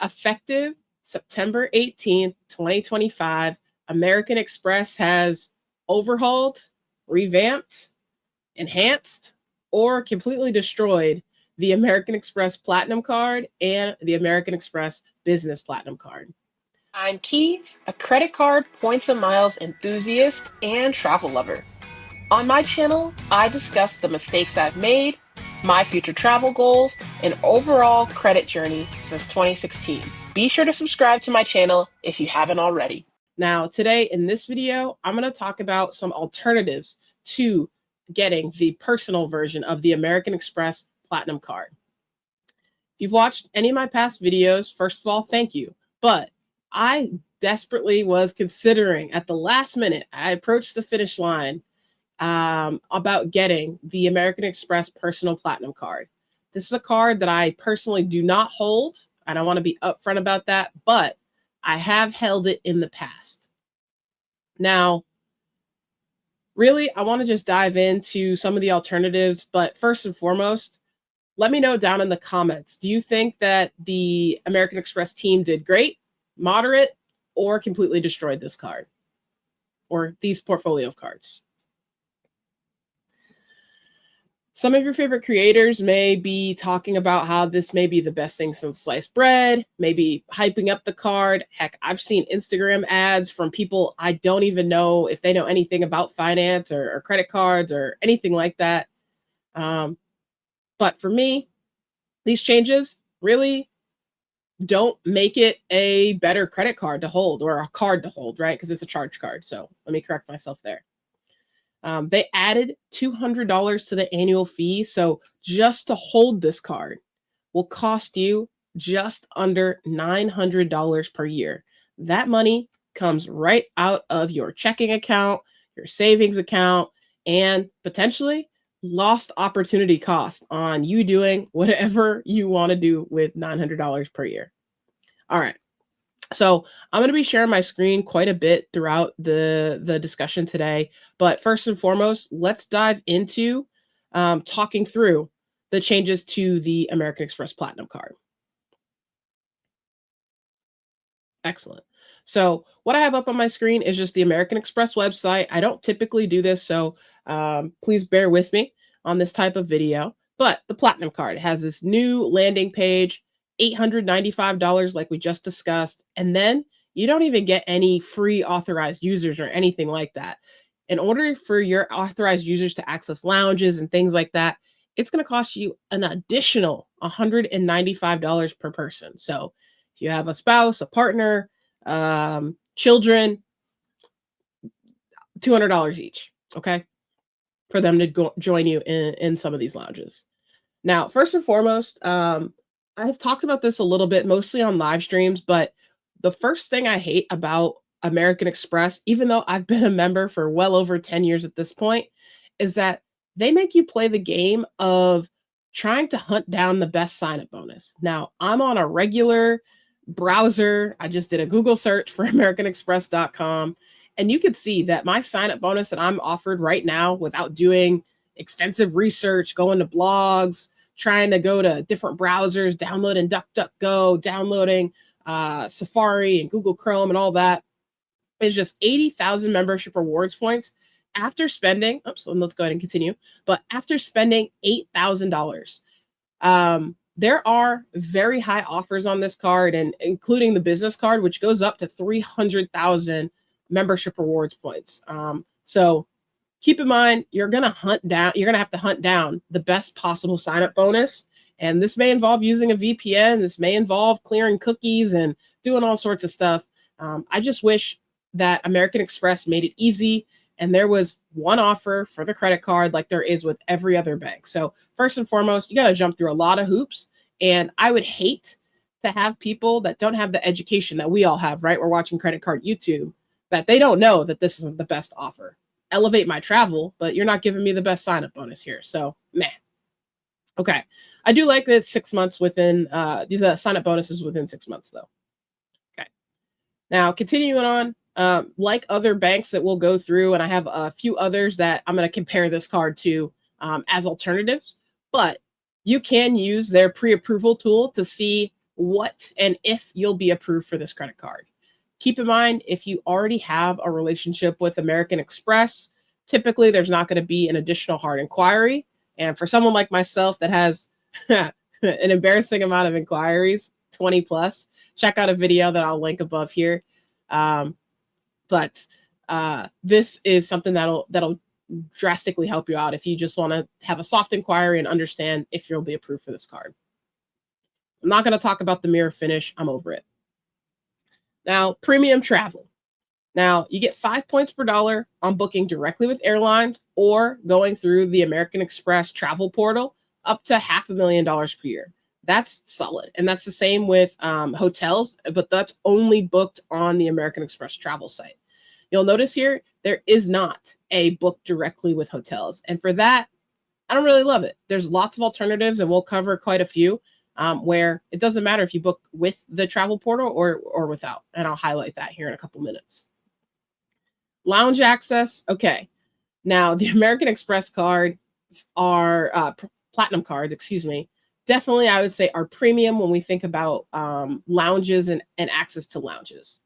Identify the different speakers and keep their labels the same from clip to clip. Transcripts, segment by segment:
Speaker 1: Effective September 18th, 2025, American Express has overhauled, revamped, enhanced, or completely destroyed the American Express Platinum Card and the American Express Business Platinum Card.
Speaker 2: I'm Key, a credit card, points and miles enthusiast and travel lover. On my channel, I discuss the mistakes I've made, my future travel goals, and overall credit journey since 2016. Be sure to subscribe to my channel if you haven't already.
Speaker 1: Now, today in this video, I'm going to talk about some alternatives to getting the personal version of the American Express Platinum Card. If you've watched any of my past videos, first of all, thank you. But I desperately was considering at the last minute, I approached the finish line about getting the American Express Personal Platinum Card. This is a card that I personally do not hold, and I want to be upfront about that, but I have held it in the past. Now, really, I want to just dive into some of the alternatives, but first and foremost, let me know down in the comments. Do you think that the American Express team did great, moderate, or completely destroyed this card? Or these portfolio of cards? Some of your favorite creators may be talking about how this may be the best thing since sliced bread, maybe hyping up the card. Heck, I've seen Instagram ads from people I don't even know if they know anything about finance or credit cards or anything like that. But for me, these changes really don't make it a better credit card to hold or a card to hold, right? Because it's a charge card. So let me correct myself there. They added $200 to the annual fee. So just to hold this card will cost you just under $900 per year. That money comes right out of your checking account, your savings account, and potentially lost opportunity cost on you doing whatever you want to do with $900 per year. All right. So I'm going to be sharing my screen quite a bit throughout the discussion today. But first and foremost, let's dive into talking through the changes to the American Express Platinum Card. Excellent. So what I have up on my screen is just the American Express website. I don't typically do this, so please bear with me on this type of video. But the Platinum Card has this new landing page, $895 like we just discussed, and then you don't even get any free authorized users or anything like that. In order for your authorized users to access lounges and things like that, it's going to cost you an additional $195 per person. So if you have a spouse, a partner, children, $200 each, okay, for them to join you in some of these lounges. Now, first and foremost, I've talked about this a little bit, mostly on live streams, but the first thing I hate about American Express, even though I've been a member for well over 10 years at this point, is that they make you play the game of trying to hunt down the best sign-up bonus. Now, I'm on a regular browser. I just did a Google search for americanexpress.com, and you can see that my sign-up bonus that I'm offered right now without doing extensive research, going to blogs, trying to go to different browsers, downloading DuckDuckGo, downloading Safari and Google Chrome and all that, is just 80,000 membership rewards points after spending, so let's go ahead and continue, but after spending $8,000. There are very high offers on this card, and including the business card, which goes up to 300,000 membership rewards points. So keep in mind, you're going to have to hunt down the best possible sign-up bonus. And this may involve using a VPN. This may involve clearing cookies and doing all sorts of stuff. I just wish that American Express made it easy and there was one offer for the credit card like there is with every other bank. So first and foremost, you got to jump through a lot of hoops. And I would hate to have people that don't have the education that we all have, right? We're watching credit card YouTube, that they don't know that this isn't the best offer. Elevate my travel, but you're not giving me the best sign-up bonus here. So, meh. Okay. I do like that 6 months within, the sign-up bonus is within 6 months, though. Okay. Now, continuing on, like other banks that we'll go through, and I have a few others that I'm going to compare this card to as alternatives, but you can use their pre-approval tool to see what and if you'll be approved for this credit card. Keep in mind, if you already have a relationship with American Express, typically there's not going to be an additional hard inquiry. And for someone like myself that has an embarrassing amount of inquiries, 20 plus, check out a video that I'll link above here. But this is something that'll drastically help you out if you just want to have a soft inquiry and understand if you'll be approved for this card. I'm not going to talk about the mirror finish. I'm over it. Now, premium travel. Now, you get 5 points per dollar on booking directly with airlines or going through the American Express travel portal, up to $500,000 per year. That's solid. And that's the same with hotels, but that's only booked on the American Express travel site. You'll notice here, there is not a book directly with hotels. And for that, I don't really love it. There's lots of alternatives, and we'll cover quite a few where it doesn't matter if you book with the travel portal or without. And I'll highlight that here in a couple minutes. Lounge access. Okay. Now, the American Express cards are platinum cards, definitely, I would say, are premium when we think about lounges and access to lounges.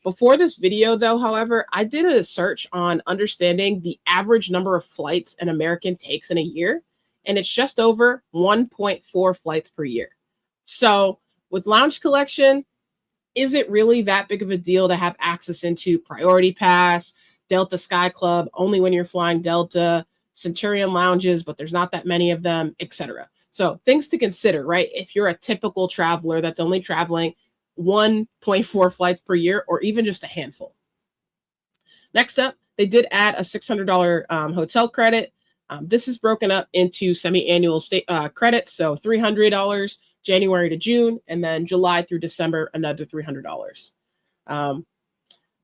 Speaker 1: Before this video, though, however, I did a search on understanding the average number of flights an American takes in a year, and it's just over 1.4 flights per year. So with Lounge Collection, is it really that big of a deal to have access into Priority Pass, Delta Sky Club, only when you're flying Delta, Centurion lounges, but there's not that many of them, etc.? So things to consider, right? If you're a typical traveler that's only traveling 1.4 flights per year, or even just a handful. Next up, they did add a $600 hotel credit. This is broken up into semi-annual credits, so $300 January to June, and then July through December, another $300.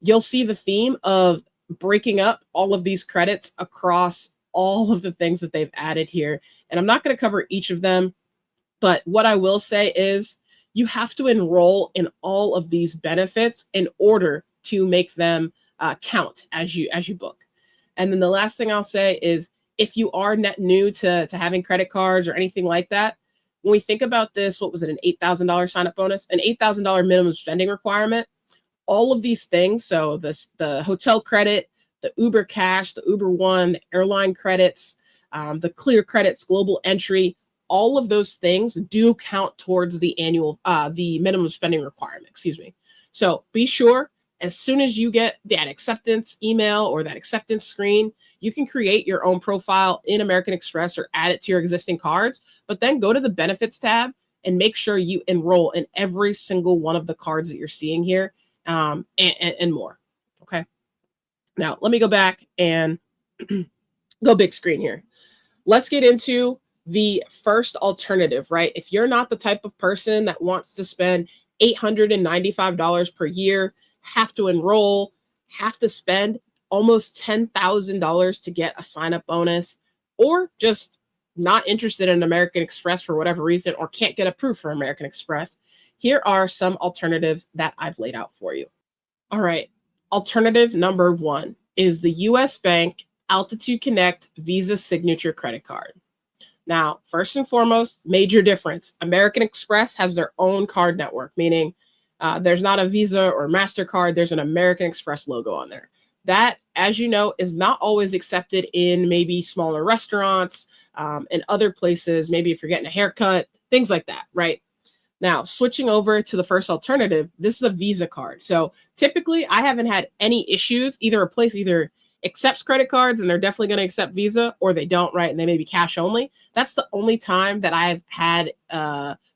Speaker 1: You'll see the theme of breaking up all of these credits across all of the things that they've added here. And I'm not going to cover each of them, but what I will say is you have to enroll in all of these benefits in order to make them count as you book. And then the last thing I'll say is if you are net new to having credit cards or anything like that, when we think about this, what was it, an $8,000 sign-up bonus, an $8,000 minimum spending requirement, all of these things, so the hotel credit, the Uber Cash, the Uber One, the airline credits, the Clear Credits, Global Entry, all of those things do count towards the the minimum spending requirement, So be sure, as soon as you get that acceptance email or that acceptance screen, you can create your own profile in American Express or add it to your existing cards, but then go to the benefits tab and make sure you enroll in every single one of the cards that you're seeing here, and more. Okay. Now, let me go back and go big screen here. Let's get into the first alternative, right? If you're not the type of person that wants to spend $895 per year, have to enroll, have to spend almost $10,000 to get a sign-up bonus, or just not interested in American Express for whatever reason, or can't get approved for American Express, here are some alternatives that I've laid out for you. All right. Alternative number one is the US Bank Altitude Connect Visa Signature Credit Card. Now, first and foremost, major difference. American Express has their own card network, meaning there's not a Visa or MasterCard. There's an American Express logo on there. That, as you know, is not always accepted in maybe smaller restaurants and other places, maybe if you're getting a haircut, things like that, right? Now, switching over to the first alternative, this is a Visa card. So typically, I haven't had any issues. Either a place either accepts credit cards and they're definitely going to accept Visa, or they don't, right? And they may be cash only. That's the only time that I've had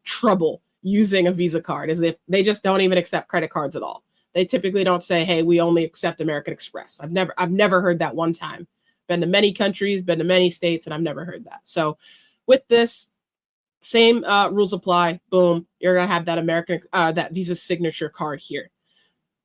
Speaker 1: trouble using a Visa card, is if they just don't even accept credit cards at all. They typically don't say, hey, we only accept American Express. I've never heard that one time. Been to many countries, been to many states, and I've never heard that. So with this, same rules apply. Boom, you're gonna have that that Visa signature card here.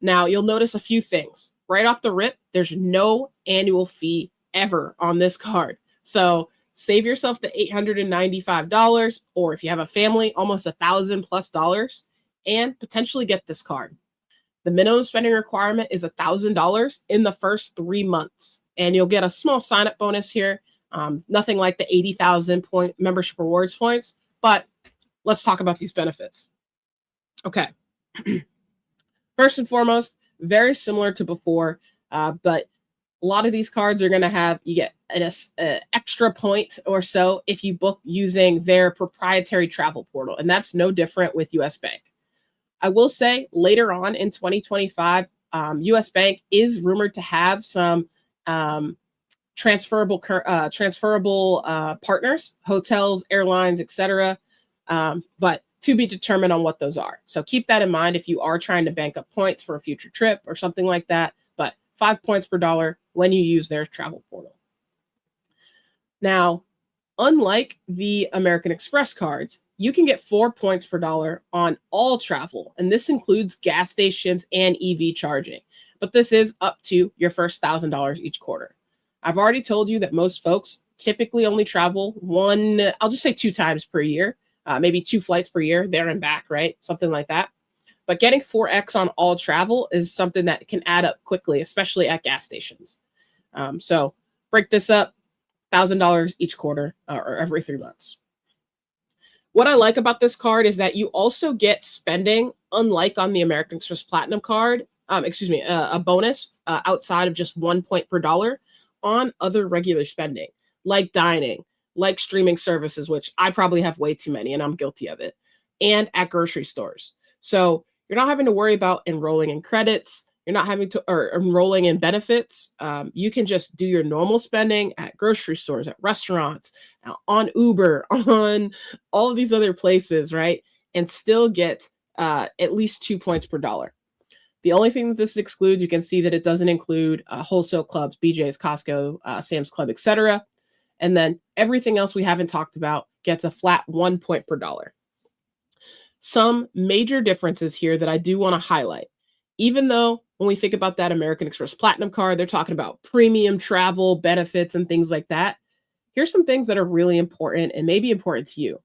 Speaker 1: Now you'll notice a few things. Right off the rip, there's no annual fee ever on this card. So save yourself the $895, or if you have a family, almost $1,000+ and potentially get this card. The minimum spending requirement is $1,000 in the first 3 months, and you'll get a small sign-up bonus here. Nothing like the 80,000 point membership rewards points, but let's talk about these benefits. Okay. First and foremost, very similar to before, but a lot of these cards are going to have, you get an extra point or so if you book using their proprietary travel portal. And that's no different with US Bank. I will say later on in 2025, US Bank is rumored to have some transferable partners, hotels, airlines, etc. But to be determined on what those are. So keep that in mind if you are trying to bank up points for a future trip or something like that. But 5 points per dollar when you use their travel portal. Now, unlike the American Express cards, you can get 4 points per dollar on all travel, and this includes gas stations and EV charging. But this is up to your first $1,000 each quarter. I've already told you that most folks typically only travel I'll just say 2 times per year, maybe 2 flights per year, there and back, right? Something like that. But getting 4x on all travel is something that can add up quickly, especially at gas stations. So break this up, $1,000 each quarter or every 3 months. What I like about this card is that you also get spending, unlike on the American Express Platinum card, a bonus outside of just 1 point per dollar on other regular spending, like dining, like streaming services, which I probably have way too many, and I'm guilty of it, and at grocery stores. So you're not having to worry about enrolling in credits. You're not having to or enrolling in benefits. You can just do your normal spending at grocery stores, at restaurants, on Uber, on all of these other places, right? And still get at least 2 points per dollar. The only thing that this excludes, you can see that it doesn't include wholesale clubs, BJ's, Costco, Sam's Club, etc. And then everything else we haven't talked about gets a flat 1 point per dollar. Some major differences here that I do want to highlight. Even though when we think about that American Express Platinum card, they're talking about premium travel benefits and things like that. Here's some things that are really important and maybe important to you.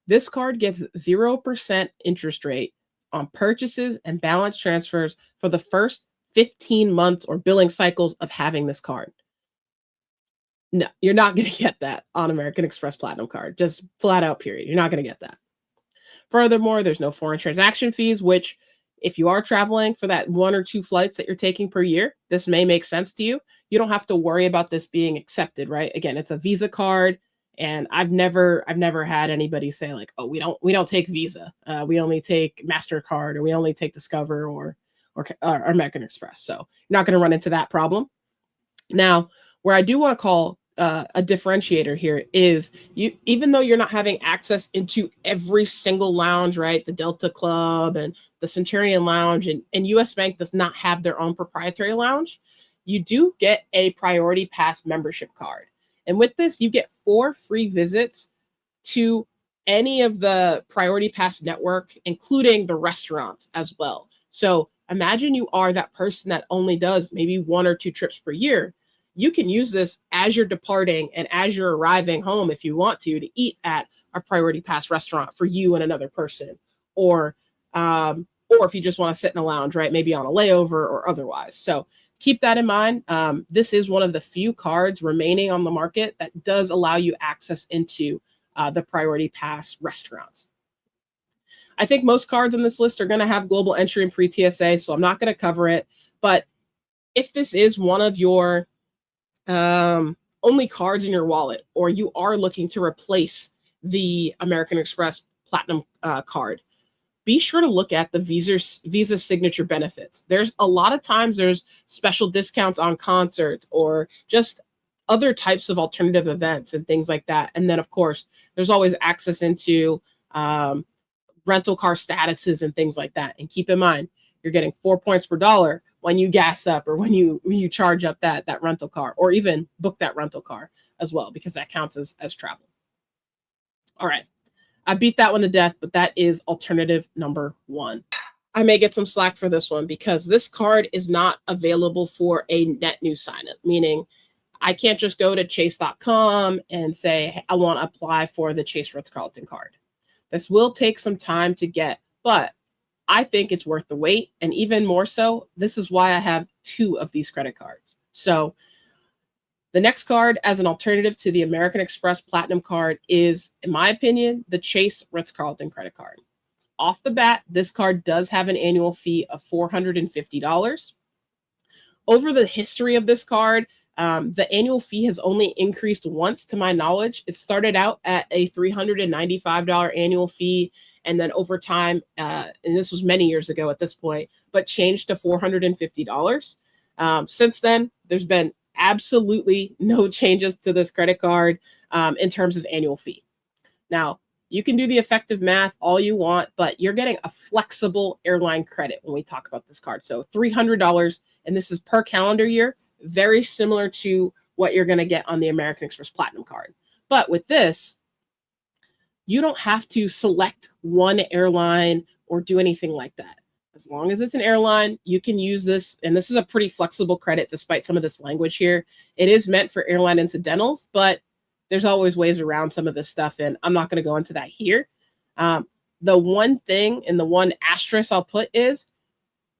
Speaker 1: This card gets 0% interest rate on purchases and balance transfers for the first 15 months or billing cycles of having this card. No, you're not going to get that on American Express Platinum card. Just flat out period. You're not going to get that. Furthermore, there's no foreign transaction fees, which if you are traveling for that 1 or 2 flights that you're taking per year, this may make sense to you. You don't have to worry about this being accepted, right? Again, it's a Visa card, and I've never had anybody say like, "Oh, we don't take Visa. We only take MasterCard, or we only take Discover or American Express." So you're not going to run into that problem. Now, where I do want to call a differentiator here is even though you're not having access into every single lounge, right? The Delta Club and the Centurion Lounge, and US Bank does not have their own proprietary lounge, you do get a Priority Pass membership card. And with this, you get 4 free visits to any of the Priority Pass network, including the restaurants as well. So imagine you are that person that only does maybe 1 or 2 trips per year. You can use this as you're departing and as you're arriving home if you want to eat at a Priority Pass restaurant for you and another person, or if you just want to sit in a lounge, right? Maybe on a layover or otherwise. So keep that in mind. This is one of the few cards remaining on the market that does allow you access into the Priority Pass restaurants. I think most cards on this list are going to have global entry and pre-TSA, so I'm not going to cover it. But if this is one of your only cards in your wallet, or you are looking to replace the American Express Platinum card, be sure to look at the Visa signature benefits. There's a lot of times there's special discounts on concerts or just other types of alternative events and things like that. And then, of course, there's always access into rental car statuses and things like that. And keep in mind, you're getting 4 points per dollar when you gas up or when you charge up that rental car, or even book that rental car as well, because that counts as travel. All right. I beat that one to death, but that is alternative number 1. I may get some slack for this one because this card is not available for a net new sign up, meaning I can't just go to chase.com and say, hey, I want to apply for the Chase Ritz-Carlton card. This will take some time to get, but I think it's worth the wait. And even more so, this is why I have 2 of these credit cards. So the next card as an alternative to the American Express Platinum card is, in my opinion, the Chase Ritz-Carlton credit card. off the bat, this card does have an annual fee of $450. Over the history of this card, the annual fee has only increased once to my knowledge. It started out at a $395 annual fee, and then over time, and this was many years ago at this point, but changed to $450. Since then, there's been absolutely no changes to this credit card in terms of annual fee. Now, you can do the effective math all you want, but you're getting a flexible airline credit when we talk about this card. So $300, and this is per calendar year, very similar to what you're going to get on the American Express Platinum card. But with this, you don't have to select one airline or do anything like that. As long as it's an airline, you can use this. And this is a pretty flexible credit despite some of this language here. It is meant for airline incidentals, but there's always ways around some of this stuff, and I'm not going to go into that here. The one thing and the one asterisk I'll put is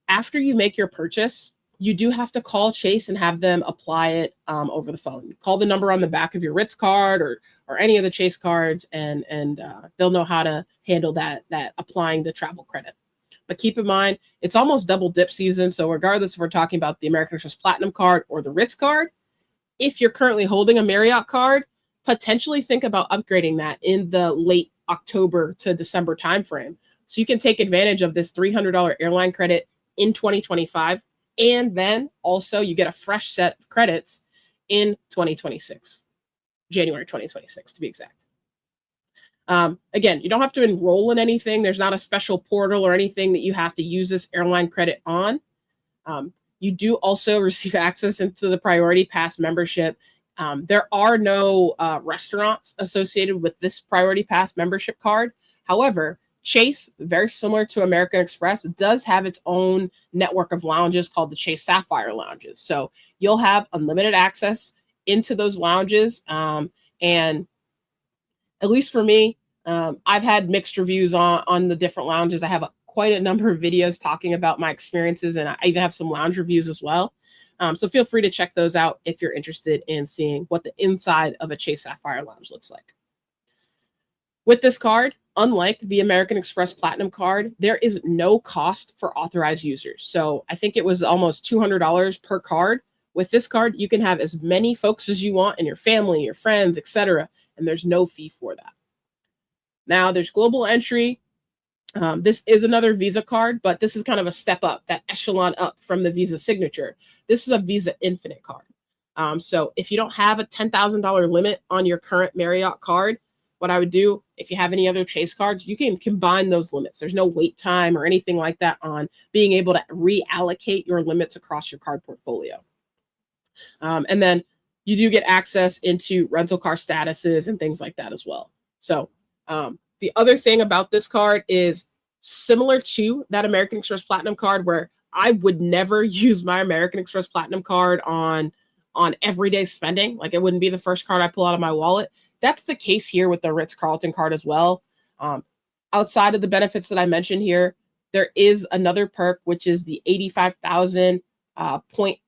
Speaker 1: after you make your purchase, you do have to call Chase and have them apply it over the phone. Call the number on the back of your Ritz card or any of the Chase cards, and they'll know how to handle that applying the travel credit. But keep in mind, it's almost double dip season. So regardless if we're talking about the American Express Platinum card or the Ritz card, if you're currently holding a Marriott card, potentially think about upgrading that in the late October to December timeframe. So you can take advantage of this $300 airline credit in 2025. And then also you get a fresh set of credits in 2026, January 2026 to be exact. Again, you don't have to enroll in anything. There's not a special portal or anything that you have to use this airline credit on. You do also receive access into the Priority Pass membership. There are no restaurants associated with this Priority Pass membership card. However, Chase, very similar to American Express, does have its own network of lounges called the Chase Sapphire Lounges. So you'll have unlimited access into those lounges. And at least for me, I've had mixed reviews on the different lounges. I have quite a number of videos talking about my experiences, and I even have some lounge reviews as well. So feel free to check those out if you're interested in seeing what the inside of a Chase Sapphire Lounge looks like. With this card, unlike the American Express Platinum card, there is no cost for authorized users. So I think it was almost $200 per card. With this card, you can have as many folks as you want in your family, your friends, etc., and there's no fee for that. Now, there's global entry. This is another Visa card, but this is kind of a step up, that echelon up from the Visa Signature. This is a Visa Infinite card. So if you don't have a $10,000 limit on your current Marriott card, what I would do, if you have any other Chase cards, you can combine those limits. There's no wait time or anything like that on being able to reallocate your limits across your card portfolio. And then you do get access into rental car statuses and things like that as well. So the other thing about this card is similar to that American Express Platinum card, where I would never use my American Express Platinum card on everyday spending. Like it wouldn't be the first card I pull out of my wallet. That's the case here with the Ritz-Carlton card as well. Outside of the benefits that I mentioned here, there is another perk, which is the 85,000 point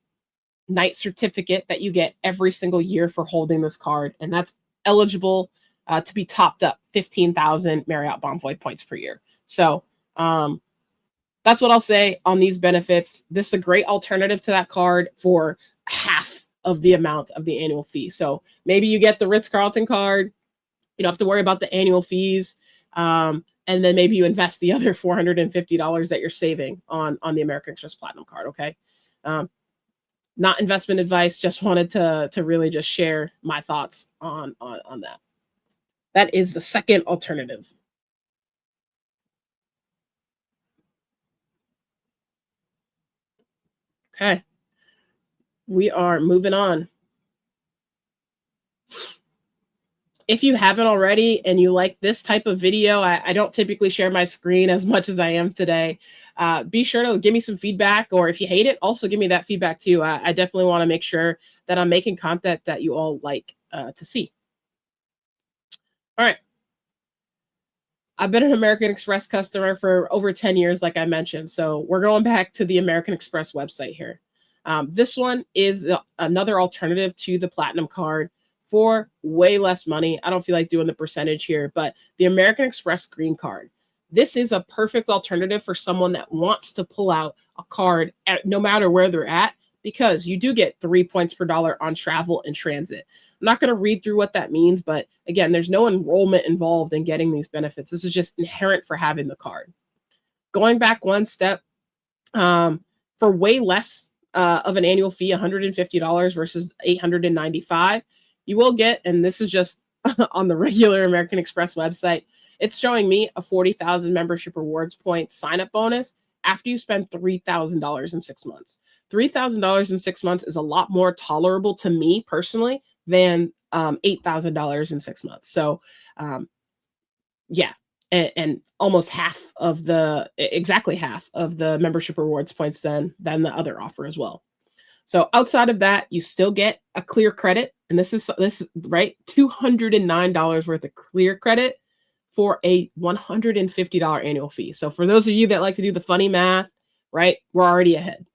Speaker 1: night certificate that you get every single year for holding this card. And that's eligible to be topped up 15,000 Marriott Bonvoy points per year. So that's what I'll say on these benefits. This is a great alternative to that card for half of the amount of the annual fee. So maybe you get the Ritz-Carlton card. You don't have to worry about the annual fees. And then maybe you invest the other $450 that you're saving on the American Express Platinum card, okay? Not investment advice, just wanted to really just share my thoughts on that. That is the second alternative. Okay. We are moving on. If you haven't already and you like this type of video, I don't typically share my screen as much as I am today. Be sure to give me some feedback, or if you hate it, also give me that feedback too. I definitely want to make sure that I'm making content that you all like to see. All right. I've been an American Express customer for over 10 years, like I mentioned. So we're going back to the American Express website here. This one is another alternative to the Platinum card for way less money. I don't feel like doing the percentage here, but the American Express Green Card. this is a perfect alternative for someone that wants to pull out a card no matter where they're at, because you do get 3 points per dollar on travel and transit. I'm not going to read through what that means, but again, there's no enrollment involved in getting these benefits. This is just inherent for having the card. Going back one step, for way less of an annual fee, $150 versus $895, you will get, and this is just on the regular American Express website, it's showing me a 40,000 membership rewards points sign-up bonus after you spend $3,000 in 6 months. $3,000 in 6 months is a lot more tolerable to me personally than $8,000 in 6 months. So, yeah, and almost exactly half of the membership rewards points than the other offer as well. So outside of that, you still get a clear credit, and this is right, $209 worth of clear credit for a $150 annual fee. So for those of you that like to do the funny math, right, we're already ahead.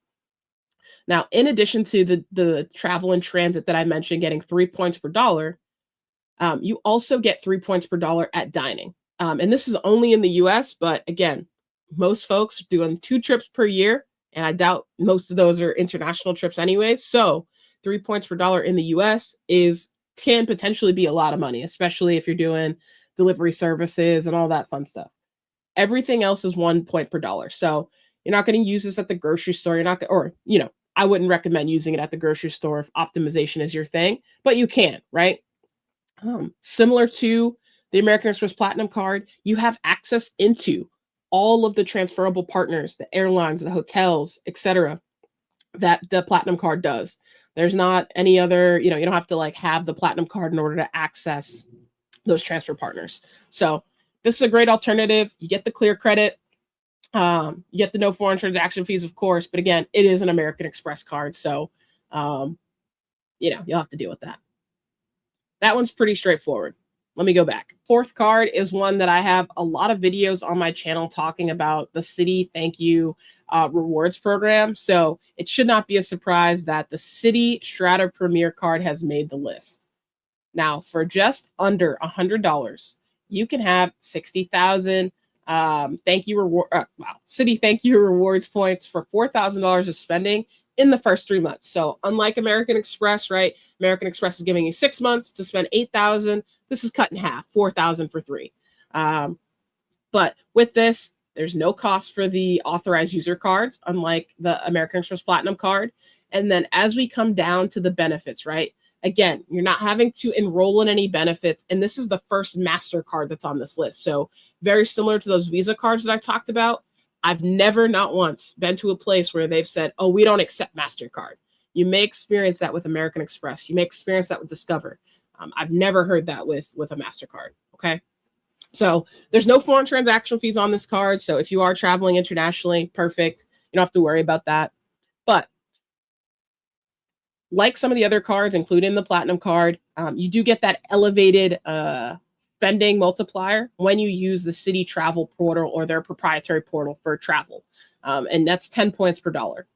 Speaker 1: Now, in addition to the travel and transit that I mentioned, getting 3 points per dollar, you also get 3 points per dollar at dining. And this is only in the US, but again, most folks are doing 2 trips per year, and I doubt most of those are international trips anyways. So 3 points per dollar in the US can potentially be a lot of money, especially if you're doing delivery services and all that fun stuff. Everything else is 1 point per dollar. So you're not going to use this at the grocery store. You're not, I wouldn't recommend using it at the grocery store if optimization is your thing, but you can, right? Similar to the American Express Platinum card, you have access into all of the transferable partners, the airlines, the hotels, etc., that the Platinum card does. There's not any other, you don't have to have the Platinum card in order to access those transfer partners. So this is a great alternative. You get the clear credit. You get the no foreign transaction fees, of course, but again, it is an American Express card. So, you'll have to deal with that. That one's pretty straightforward. Let me go back. Fourth card is one that I have a lot of videos on my channel talking about, the Citi Thank You rewards program. So it should not be a surprise that the Citi Strata Premier card has made the list. Now, for just under $100, you can have 60,000 Citi Thank You rewards points for $4,000 of spending in the first 3 months. So unlike American Express, right? American Express is giving you 6 months to spend 8,000. This is cut in half, 4,000 for 3. But with this, there's no cost for the authorized user cards, unlike the American Express Platinum card. And then as we come down to the benefits, right? Again, you're not having to enroll in any benefits. And this is the first MasterCard that's on this list. So very similar to those Visa cards that I talked about. I've never, not once, been to a place where they've said, oh, we don't accept MasterCard. You may experience that with American Express. You may experience that with Discover. I've never heard that with a MasterCard, okay? So there's no foreign transaction fees on this card. So if you are traveling internationally, perfect. You don't have to worry about that. But like some of the other cards, including the Platinum card, you do get that elevated spending multiplier when you use the Citi Travel portal or their proprietary portal for travel. And that's 10 points per dollar.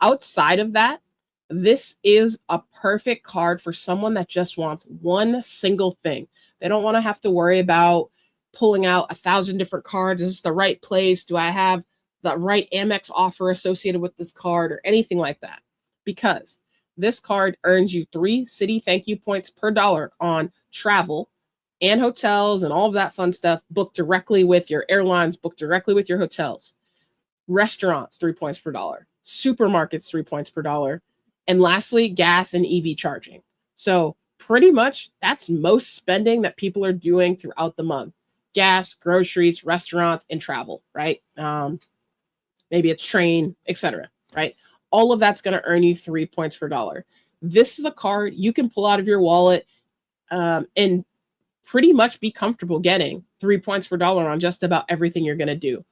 Speaker 1: Outside of that, this is a perfect card for someone that just wants one single thing. They don't want to have to worry about pulling out 1,000 different cards. Is this the right place? Do I have the right Amex offer associated with this card or anything like that? Because this card earns you 3 Citi Thank You points per dollar on travel and hotels and all of that fun stuff, booked directly with your airlines, booked directly with your hotels. Restaurants, 3 points per dollar. Supermarkets, 3 points per dollar. And lastly, gas and EV charging. So pretty much that's most spending that people are doing throughout the month. Gas, groceries, restaurants, and travel, right? Maybe it's train, etc., right? All of that's going to earn you 3 points per dollar. This is a card you can pull out of your wallet and pretty much be comfortable getting 3 points per dollar on just about everything you're going to do.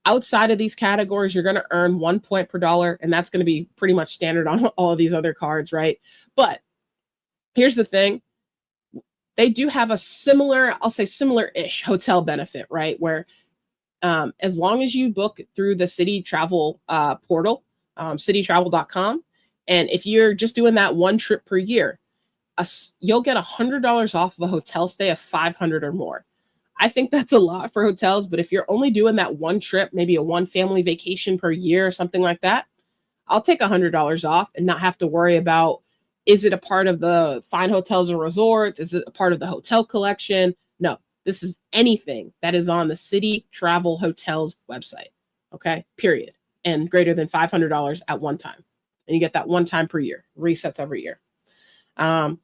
Speaker 1: Outside of these categories, you're going to earn 1 point per dollar, and that's going to be pretty much standard on all of these other cards, right? But here's the thing. They do have a similar, I'll say similar-ish hotel benefit, right? Where as long as you book through the Citi Travel portal, cititravel.com, and if you're just doing that one trip per year, you'll get $100 off of a hotel stay of $500 or more. I think that's a lot for hotels, but if you're only doing that one trip, maybe a one family vacation per year or something like that, I'll take $100 off and not have to worry about, is it a part of the fine hotels and resorts? Is it a part of the hotel collection? No, this is anything that is on the City Travel Hotels website. Okay, period. And greater than $500 at one time. And you get that one time per year, resets every year. I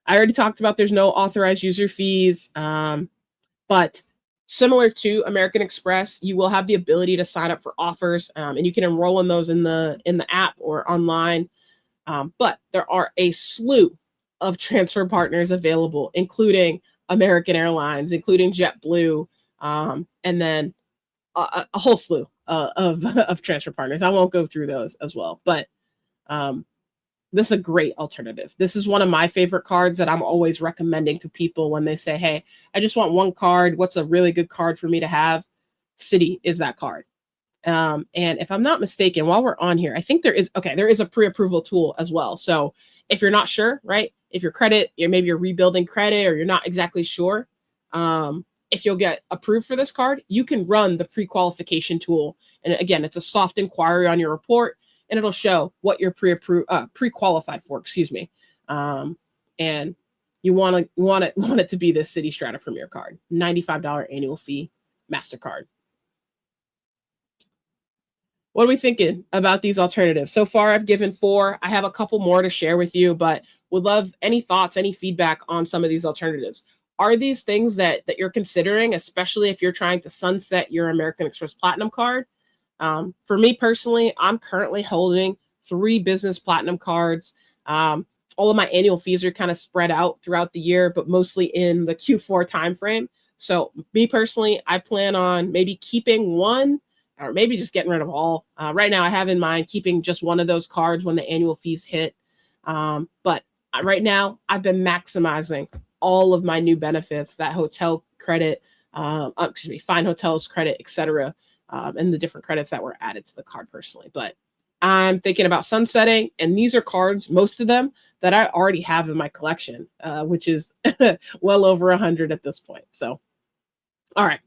Speaker 1: already talked about there's no authorized user fees, but similar to American Express, you will have the ability to sign up for offers, and you can enroll in those in the app or online. But there are a slew of transfer partners available, including American Airlines, including JetBlue, and then a whole slew of transfer partners. I won't go through those as well, but this is a great alternative. This is one of my favorite cards that I'm always recommending to people when they say, hey, I just want one card. What's a really good card for me to have? Citi is that card. And if I'm not mistaken, while we're on here, I think there is a pre-approval tool as well. So if you're not sure, right? If your credit, maybe you're rebuilding credit or you're not exactly sure, if you'll get approved for this card, you can run the pre-qualification tool. And again, it's a soft inquiry on your report, and it'll show what you're pre-qualified for, excuse me. And you want it to be this Citi Strata Premier card, $95 annual fee, MasterCard. What are we thinking about these alternatives? So far, I've given 4. I have a couple more to share with you, but would love any thoughts, any feedback on some of these alternatives. Are these things that you're considering, especially if you're trying to sunset your American Express Platinum card? For me personally, I'm currently holding 3 business Platinum cards. All of my annual fees are kind of spread out throughout the year, but mostly in the Q4 timeframe. So me personally, I plan on maybe keeping one or maybe just getting rid of all. Right now, I have in mind keeping just one of those cards when the annual fees hit. But right now, I've been maximizing all of my new benefits, that hotel credit, fine hotels credit, etc., and the different credits that were added to the card personally. But I'm thinking about sunsetting, and these are cards, most of them, that I already have in my collection, which is well over 100 at this point. So, all right.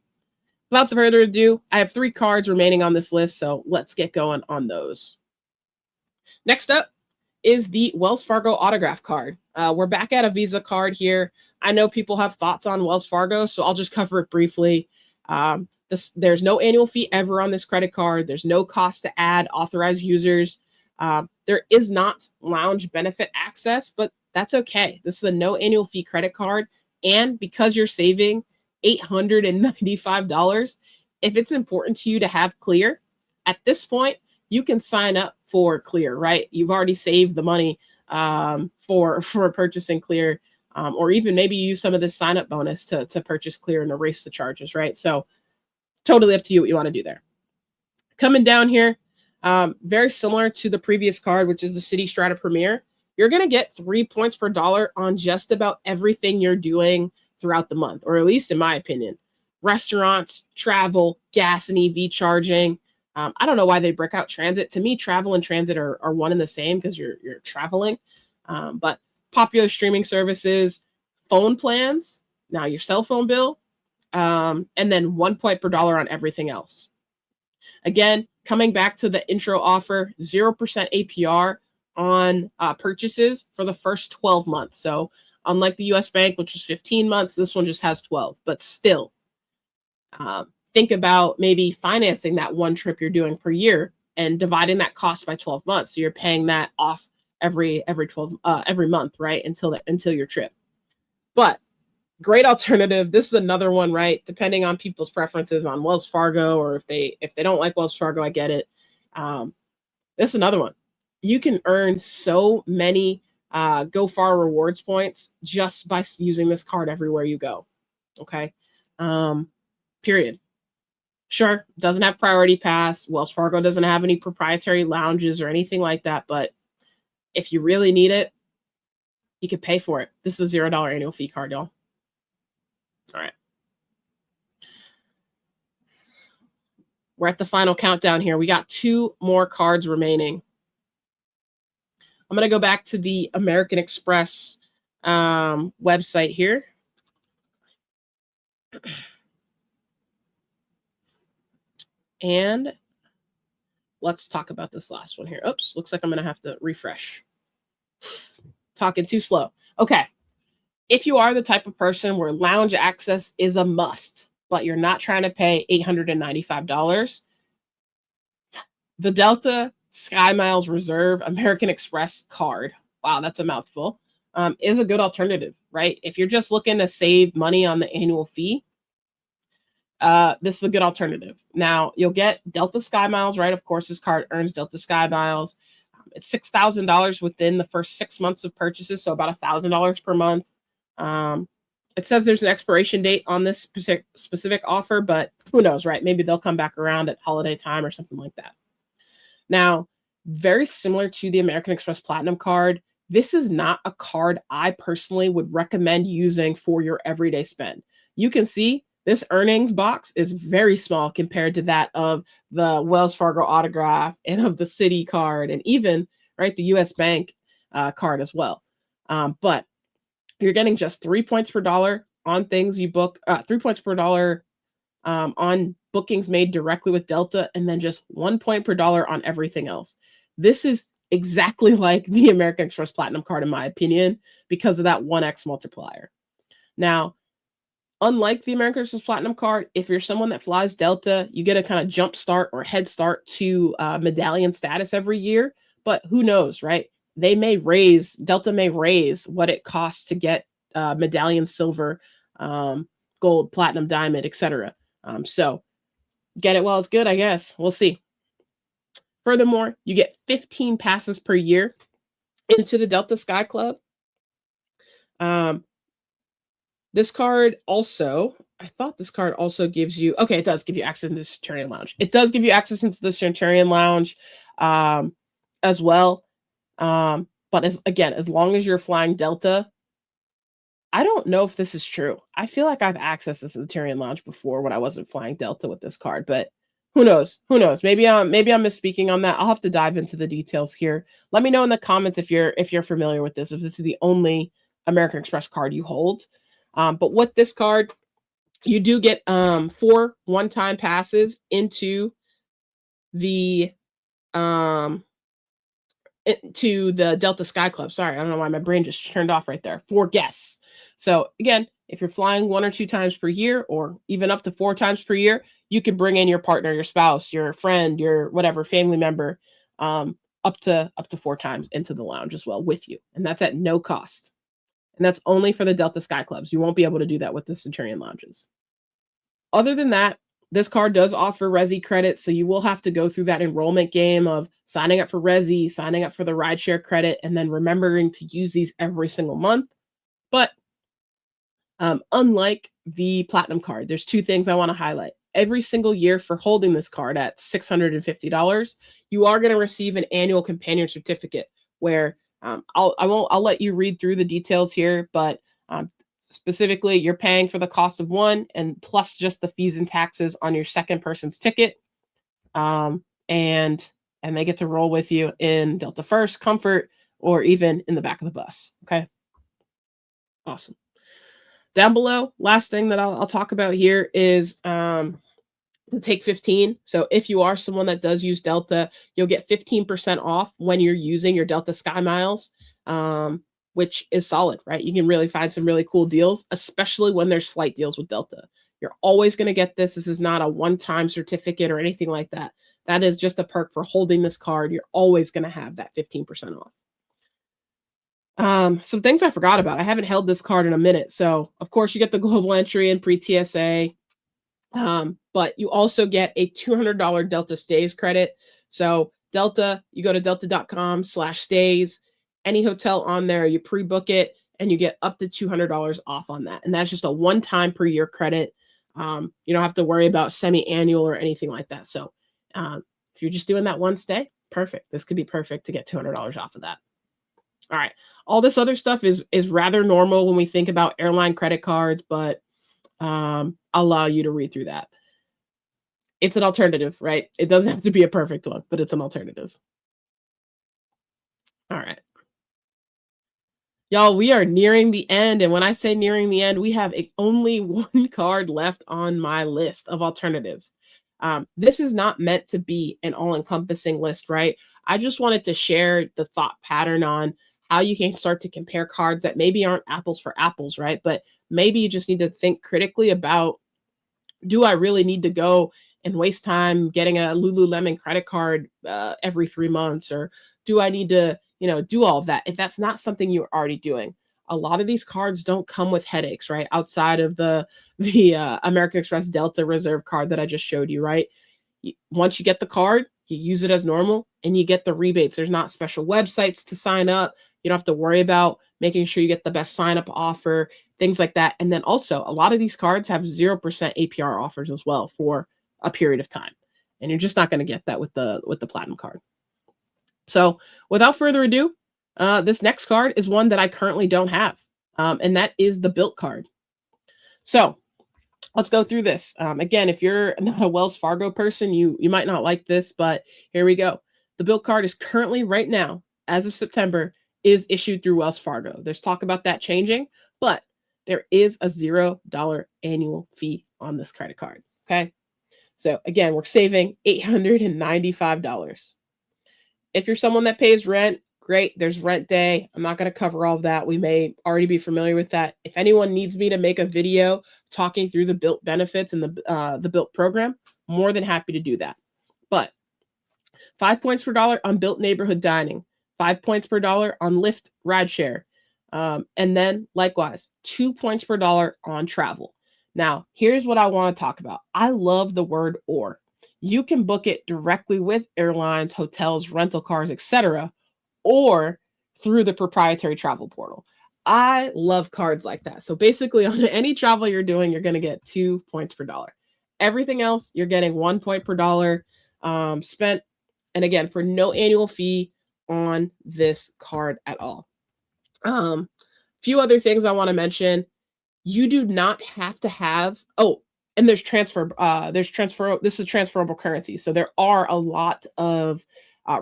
Speaker 1: Without further ado, I have 3 cards remaining on this list, so let's get going on those. Next up is the Wells Fargo autograph card. We're back at a Visa card here. I know people have thoughts on Wells Fargo, so I'll just cover it briefly. There's no annual fee ever on this credit card. There's no cost to add authorized users. There is not lounge benefit access, but that's okay. This is a no annual fee credit card, and because you're saving $895, if it's important to you to have Clear, at this point, you can sign up for Clear, right? You've already saved the money for purchasing Clear, or even maybe you use some of this sign-up bonus to purchase Clear and erase the charges, right? So totally up to you what you want to do there. Coming down here, very similar to the previous card, which is the Citi Strata Premier, you're going to get 3 points per dollar on just about everything you're doing throughout the month, or at least in my opinion. Restaurants, travel, gas and EV charging. I don't know why they break out transit. To me, travel and transit are one and the same because you're traveling. But popular streaming services, phone plans, now your cell phone bill, and then 1 point per dollar on everything else. Again, coming back to the intro offer, 0% APR on purchases for the first 12 months. So unlike the US Bank, which is 15 months, this one just has 12. But still, think about maybe financing that one trip you're doing per year and dividing that cost by 12 months. So you're paying that off every month, right? Until your trip. But great alternative. This is another one, right? Depending on people's preferences on Wells Fargo, or if they don't like Wells Fargo, I get it. This is another one. You can earn so many Go Far rewards points just by using this card everywhere you go. Okay. Period. Sure, doesn't have priority pass. Wells Fargo doesn't have any proprietary lounges or anything like that. But if you really need it, you can pay for it. This is a $0 annual fee card, y'all. All right. We're at the final countdown here. We got 2 more cards remaining. I'm going to go back to the American Express website here. And let's talk about this last one here. Oops, looks like I'm going to have to refresh. Talking too slow. Okay. If you are the type of person where lounge access is a must, but you're not trying to pay $895, the Delta Sky Miles Reserve American Express card, wow, that's a mouthful, is a good alternative, right? If you're just looking to save money on the annual fee, this is a good alternative. Now, you'll get Delta Sky Miles, right? Of course, this card earns Delta Sky Miles. It's $6,000 within the first 6 months of purchases, so about $1,000 per month. It says there's an expiration date on this specific offer, but who knows, right? Maybe they'll come back around at holiday time or something like that. Now, very similar to the American Express Platinum card, this is not a card I personally would recommend using for your everyday spend. You can see this earnings box is very small compared to that of the Wells Fargo Autograph and of the Citi card and even, right, the US Bank card as well. But you're getting just 3 points per dollar on things you book, 3 points per dollar on bookings made directly with Delta, and then just 1 point per dollar on everything else. This is exactly like the American Express Platinum card, in my opinion, because of that 1x multiplier. Now, unlike the American Express Platinum card, if you're someone that flies Delta, you get a kind of jump start or head start to medallion status every year. But who knows, right? Delta may raise what it costs to get medallion silver, gold, platinum, diamond, etc. So get it while it's good, I guess. We'll see. Furthermore, you get 15 passes per year into the Delta Sky Club. This card also, I thought this card also gives you, okay, it does give you access into the Centurion Lounge. It does give you access into the Centurion Lounge as well. But as long as you're flying Delta, I don't know if this is true. I feel like I've accessed the Centurion Lounge before when I wasn't flying Delta with this card, but who knows? Who knows? Maybe I'm misspeaking on that. I'll have to dive into the details here. Let me know in the comments if you're familiar with this, if this is the only American Express card you hold. But with this card, you do get 4 one-time passes into the Delta Sky Club. Sorry, I don't know why my brain just turned off right there. 4 guests. So again, if you're flying 1 or 2 times per year, or even up to 4 times per year, you can bring in your partner, your spouse, your friend, your whatever family member, up to 4 times into the lounge as well with you, and that's at no cost. And that's only for the Delta Sky Clubs. You won't be able to do that with the Centurion Lounges. Other than that, this card does offer Resi credit, so you will have to go through that enrollment game of signing up for Resi, signing up for the rideshare credit, and then remembering to use these every single month. But unlike the Platinum card, there's 2 things I want to highlight. Every single year for holding this card at $650, you are going to receive an annual companion certificate where I'll let you read through the details here, but specifically, you're paying for the cost of one and plus just the fees and taxes on your second person's ticket. And they get to roll with you in Delta First, Comfort, or even in the back of the bus. Okay. Awesome. Down below, last thing that I'll talk about here is the Take 15. So if you are someone that does use Delta, you'll get 15% off when you're using your Delta Sky Miles. Which is solid, right? You can really find some really cool deals, especially when there's flight deals with Delta. You're always going to get this. This is not a one-time certificate or anything like that. That is just a perk for holding this card. You're always going to have that 15% off. Some things I forgot about. I haven't held this card in a minute. So, of course, you get the global entry and pre-TSA. But you also get a $200 Delta Stays credit. So, Delta, you go to delta.com/stays. Any hotel on there, you pre-book it, and you get up to $200 off on that. And that's just a one-time per year credit. You don't have to worry about semi-annual or anything like that. So if you're just doing that one stay, perfect. This could be perfect to get $200 off of that. All right. All this other stuff is rather normal when we think about airline credit cards, but I'll allow you to read through that. It's an alternative, right? It doesn't have to be a perfect one, but it's an alternative. All right. Y'all, we are nearing the end. And when I say nearing the end, we have only one card left on my list of alternatives. This is not meant to be an all encompassing list, right? I just wanted to share the thought pattern on how you can start to compare cards that maybe aren't apples for apples, right? But maybe you just need to think critically about, do I really need to go and waste time getting a Lululemon credit card every 3 months? Or do I need to, do all of that? If that's not something you're already doing, a lot of these cards don't come with headaches, right? Outside of the American Express Delta Reserve card that I just showed you, right? Once you get the card, you use it as normal and you get the rebates. There's not special websites to sign up. You don't have to worry about making sure you get the best sign up offer, things like that. And then also, a lot of these cards have 0% APR offers as well for a period of time. And you're just not going to get that with the Platinum card. So without further ado, this next card is one that I currently don't have. And that is the Built card. So let's go through this. Again, if you're not a Wells Fargo person, you might not like this, but here we go. The Built card is currently, right now, as of September, is issued through Wells Fargo. There's talk about that changing, but there is a $0 annual fee on this credit card. Okay. So again, we're saving $895. If you're someone that pays rent, great. There's rent day. I'm not going to cover all of that. We may already be familiar with that. If anyone needs me to make a video talking through the Built benefits and the Built program, more than happy to do that. But 5 points per dollar on Built neighborhood dining, 5 points per dollar on Lyft rideshare, and then likewise 2 points per dollar on travel. Now, here's what I want to talk about. I love the word or. You can book it directly with airlines, hotels, rental cars, etc., or through the proprietary travel portal. I love cards like that. So basically, on any travel you're doing, you're going to get 2 points per dollar. Everything else, you're getting 1 point per dollar spent. And again, for no annual fee on this card at all. Few other things I want to mention. You do not have to have, and there's transfer, this is transferable currency. So there are a lot of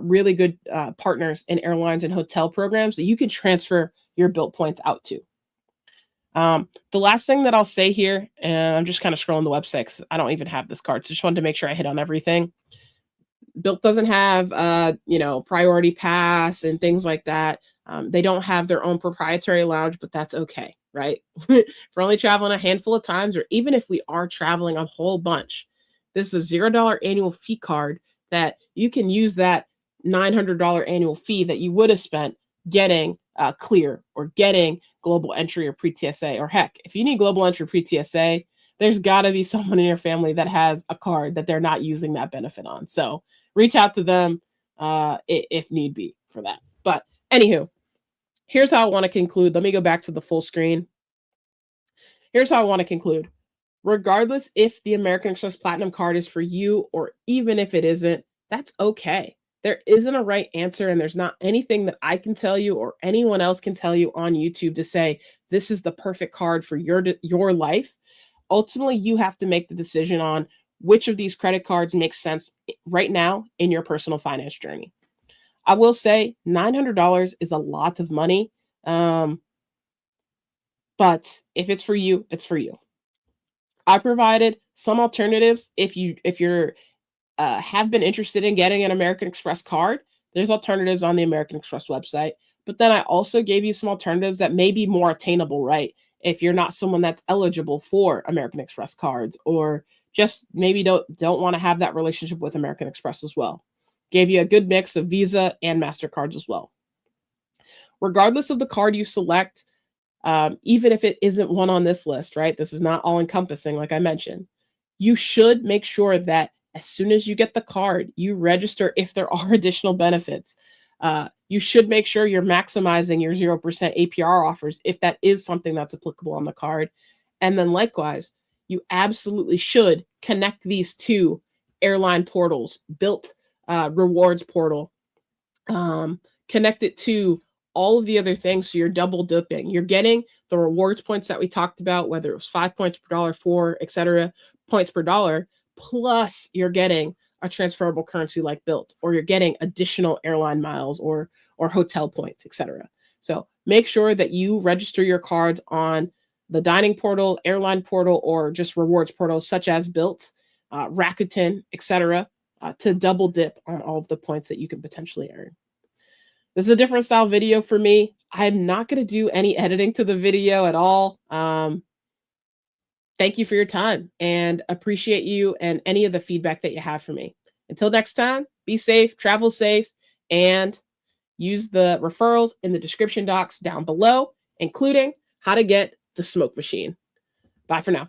Speaker 1: really good partners in airlines and hotel programs that you can transfer your Built points out to. The last thing that I'll say here, and I'm just kind of scrolling the website because I don't even have this card, so just wanted to make sure I hit on everything. Built doesn't have, priority pass and things like that. They don't have their own proprietary lounge, but that's okay, right? If we're only traveling a handful of times, or even if we are traveling a whole bunch, this is a $0 annual fee card that you can use that $900 annual fee that you would have spent getting Clear or getting global entry or pre-TSA. Or heck, if you need global entry pre-TSA, there's got to be someone in your family that has a card that they're not using that benefit on. So reach out to them if need be for that. But anywho, here's how I want to conclude. Let me go back to the full screen. Here's how I want to conclude. Regardless if the American Express Platinum card is for you or even if it isn't, that's okay. There isn't a right answer, and there's not anything that I can tell you or anyone else can tell you on YouTube to say this is the perfect card for your life. Ultimately, you have to make the decision on which of these credit cards makes sense right now in your personal finance journey. I will say $900 is a lot of money, but if it's for you, it's for you. I provided some alternatives. If you're have been interested in getting an American Express card, there's alternatives on the American Express website. But then I also gave you some alternatives that may be more attainable, right? If you're not someone that's eligible for American Express cards, or just maybe don't want to have that relationship with American Express as well. Gave you a good mix of Visa and MasterCards as well. Regardless of the card you select, even if it isn't one on this list, right? This is not all encompassing, like I mentioned. You should make sure that as soon as you get the card, you register if there are additional benefits. You should make sure you're maximizing your 0% APR offers if that is something that's applicable on the card. And then likewise, you absolutely should connect these two airline portals, Built rewards portal, connect it to all of the other things. So you're double dipping. You're getting the rewards points that we talked about, whether it was 5 points per dollar, 4, etc., points per dollar, plus you're getting a transferable currency like Built, or you're getting additional airline miles or hotel points, etc. So make sure that you register your cards on the dining portal, airline portal, or just rewards portals such as Built, Rakuten, etc., to double dip on all of the points that you can potentially earn. This is a different style video for me. I'm not going to do any editing to the video at all. Thank you for your time and appreciate you and any of the feedback that you have for me. Until next time, be safe, travel safe, and use the referrals in the description docs down below, including how to get the smoke machine. Bye for now.